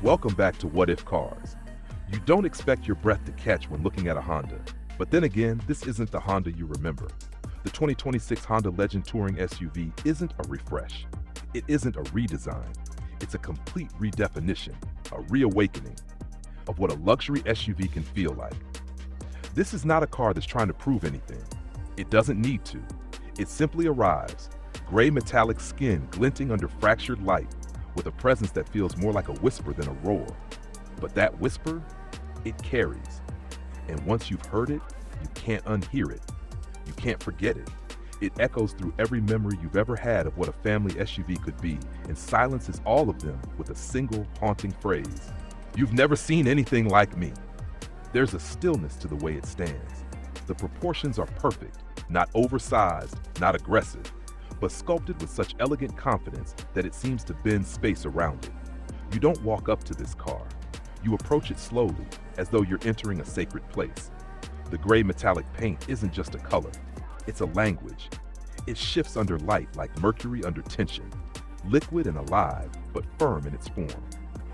Welcome back to What If Cars. You don't expect your breath to catch when looking at a Honda, but then again, this isn't the Honda you remember. The 2026 Honda Legend Touring SUV isn't a refresh. It isn't a redesign. It's a complete redefinition, a reawakening of what a luxury SUV can feel like. This is not a car that's trying to prove anything. It doesn't need to. It simply arrives, gray metallic skin glinting under fractured light, with a presence that feels more like a whisper than a roar. But that whisper, it carries. And once you've heard it, you can't unhear it. You can't forget it. It echoes through every memory you've ever had of what a family SUV could be, and silences all of them with a single haunting phrase. You've never seen anything like me. There's a stillness to the way it stands. The proportions are perfect, not oversized, not aggressive, but sculpted with such elegant confidence that it seems to bend space around it. You don't walk up to this car. You approach it slowly, as though you're entering a sacred place. The gray metallic paint isn't just a color, it's a language. It shifts under light like mercury under tension, liquid and alive, but firm in its form.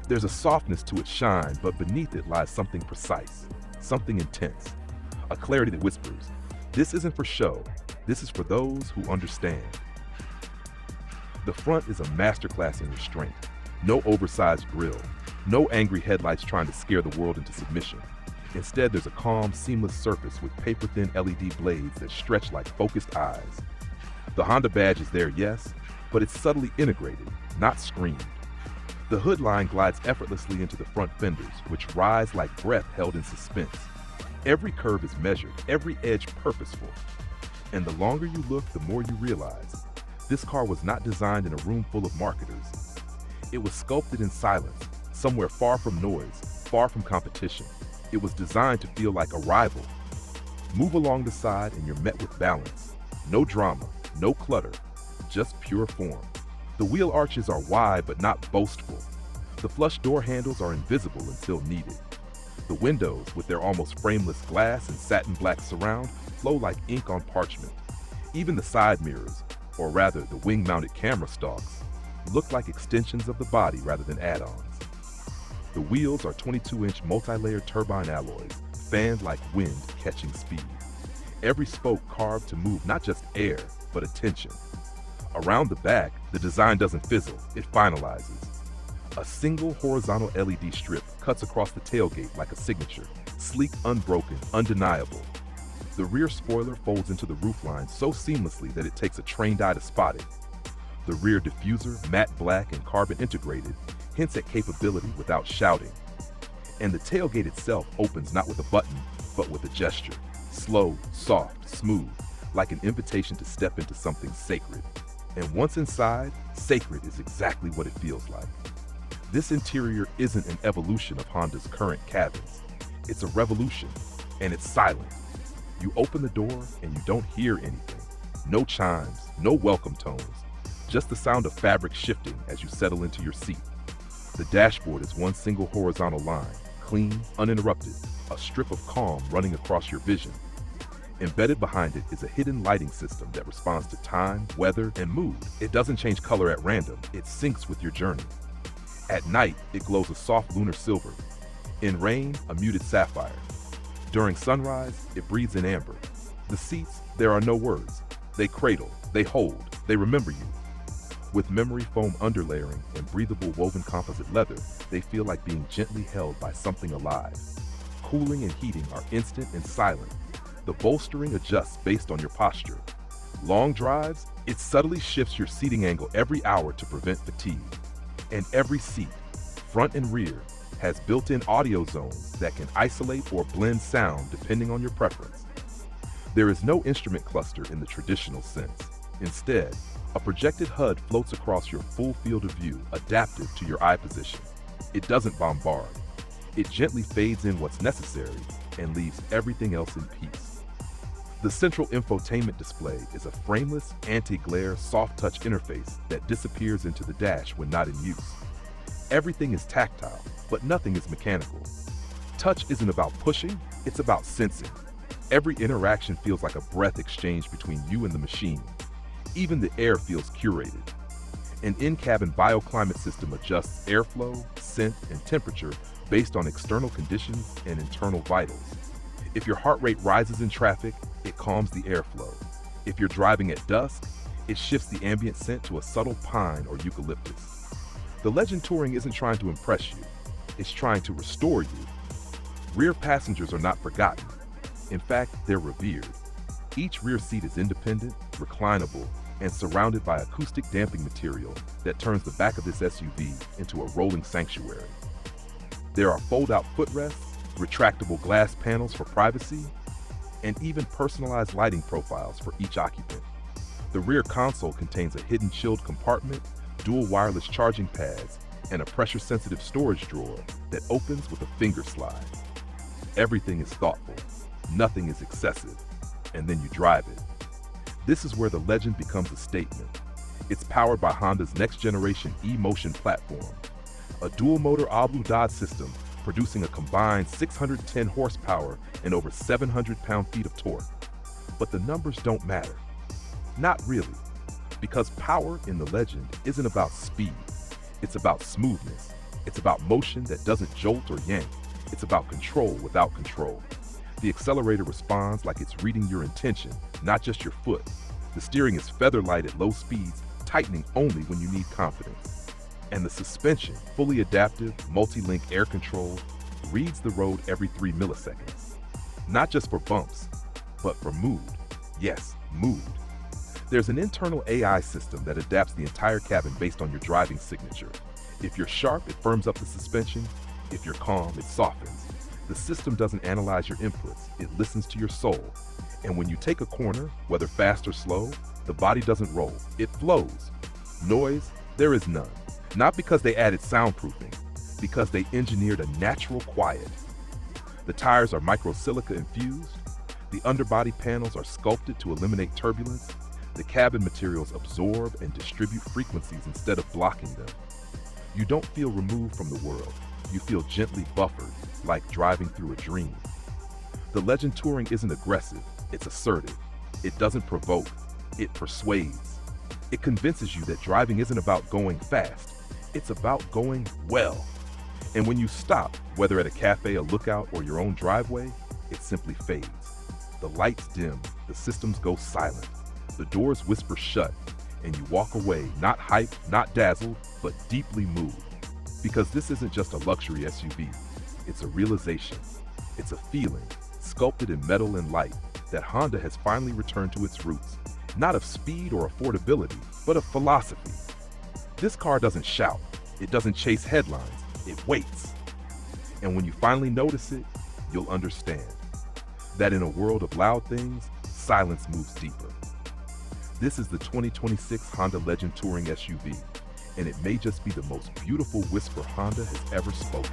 There's a softness to its shine, but beneath it lies something precise, something intense, a clarity that whispers, this isn't for show, this is for those who understand. The front is a masterclass in restraint. No oversized grille, no angry headlights trying to scare the world into submission. Instead, there's a calm, seamless surface with paper-thin LED blades that stretch like focused eyes. The Honda badge is there, yes, but it's subtly integrated, not screamed. The hood line glides effortlessly into the front fenders, which rise like breath held in suspense. Every curve is measured, every edge purposeful. And the longer you look, the more you realize this car was not designed in a room full of marketers. It was sculpted in silence, somewhere far from noise, far from competition. It was designed to feel like arrival. Move along the side and you're met with balance. No drama, no clutter, just pure form. The wheel arches are wide but not boastful. The flush door handles are invisible until needed. The windows, with their almost frameless glass and satin black surround, flow like ink on parchment. Even the side mirrors, or rather the wing-mounted camera stalks, look like extensions of the body rather than add-ons. The wheels are 22-inch multi-layered turbine alloys, fanned like wind catching speed. Every spoke carved to move not just air, but attention. Around the back, the design doesn't fizzle, it finalizes. A single horizontal LED strip cuts across the tailgate like a signature, sleek, unbroken, undeniable. The rear spoiler folds into the roofline so seamlessly that it takes a trained eye to spot it. The rear diffuser, matte black and carbon integrated, hints at capability without shouting. And the tailgate itself opens not with a button, but with a gesture. Slow, soft, smooth, like an invitation to step into something sacred. And once inside, sacred is exactly what it feels like. This interior isn't an evolution of Honda's current cabins. It's a revolution, and it's silent. You open the door and you don't hear anything. No chimes, no welcome tones, just the sound of fabric shifting as you settle into your seat. The dashboard is one single horizontal line, clean, uninterrupted, a strip of calm running across your vision. Embedded behind it is a hidden lighting system that responds to time, weather, and mood. It doesn't change color at random, it syncs with your journey. At night, it glows a soft lunar silver. In rain, a muted sapphire. During sunrise, it breathes in amber. The seats, there are no words. They cradle, they hold, they remember you. With memory foam underlayering and breathable woven composite leather, they feel like being gently held by something alive. Cooling and heating are instant and silent. The bolstering adjusts based on your posture. Long drives, it subtly shifts your seating angle every hour to prevent fatigue. And every seat, front and rear, has built-in audio zones that can isolate or blend sound depending on your preference. There is no instrument cluster in the traditional sense. Instead, a projected HUD floats across your full field of view, adaptive to your eye position. It doesn't bombard. It gently fades in what's necessary and leaves everything else in peace. The central infotainment display is a frameless, anti-glare, soft-touch interface that disappears into the dash when not in use. Everything is tactile, but nothing is mechanical. Touch isn't about pushing, it's about sensing. Every interaction feels like a breath exchange between you and the machine. Even the air feels curated. An in-cabin bioclimate system adjusts airflow, scent, and temperature based on external conditions and internal vitals. If your heart rate rises in traffic, it calms the airflow. If you're driving at dusk, it shifts the ambient scent to a subtle pine or eucalyptus. The Legend Touring isn't trying to impress you, it's trying to restore you. Rear passengers are not forgotten. In fact, they're revered. Each rear seat is independent, reclinable, and surrounded by acoustic damping material that turns the back of this SUV into a rolling sanctuary. There are fold-out footrests, retractable glass panels for privacy, and even personalized lighting profiles for each occupant. The rear console contains a hidden chilled compartment, dual wireless charging pads, and a pressure-sensitive storage drawer that opens with a finger slide. Everything is thoughtful, nothing is excessive, and then you drive it. This is where the Legend becomes a statement. It's powered by Honda's next-generation e-motion platform, a dual-motor all-blue system producing a combined 610 horsepower and over 700 pound-feet of torque. But the numbers don't matter. Not really, because power in the Legend isn't about speed. It's about smoothness. It's about motion that doesn't jolt or yank. It's about control without control. The accelerator responds like it's reading your intention, not just your foot. The steering is feather-light at low speeds, tightening only when you need confidence. And the suspension, fully adaptive, multi-link air control, reads the road every 3 milliseconds. Not just for bumps, but for mood. Yes, mood. There's an internal AI system that adapts the entire cabin based on your driving signature. If you're sharp, it firms up the suspension. If you're calm, it softens. The system doesn't analyze your inputs, it listens to your soul. And when you take a corner, whether fast or slow, the body doesn't roll, it flows. Noise, there is none. Not because they added soundproofing, because they engineered a natural quiet. The tires are microsilica infused, the underbody panels are sculpted to eliminate turbulence, the cabin materials absorb and distribute frequencies instead of blocking them. You don't feel removed from the world, you feel gently buffered, like driving through a dream. The Legend Touring isn't aggressive, it's assertive. It doesn't provoke, it persuades. It convinces you that driving isn't about going fast, it's about going well. And when you stop, whether at a cafe, a lookout, or your own driveway, it simply fades. The lights dim, the systems go silent, the doors whisper shut, and you walk away not hyped, not dazzled, but deeply moved. Because this isn't just a luxury SUV, it's a realization, it's a feeling, sculpted in metal and light, that Honda has finally returned to its roots, not of speed or affordability, but of philosophy. This car doesn't shout, it doesn't chase headlines, it waits. And when you finally notice it, you'll understand that in a world of loud things, silence moves deeper. This is the 2026 Honda Legend Touring SUV, and it may just be the most beautiful whisper Honda has ever spoken.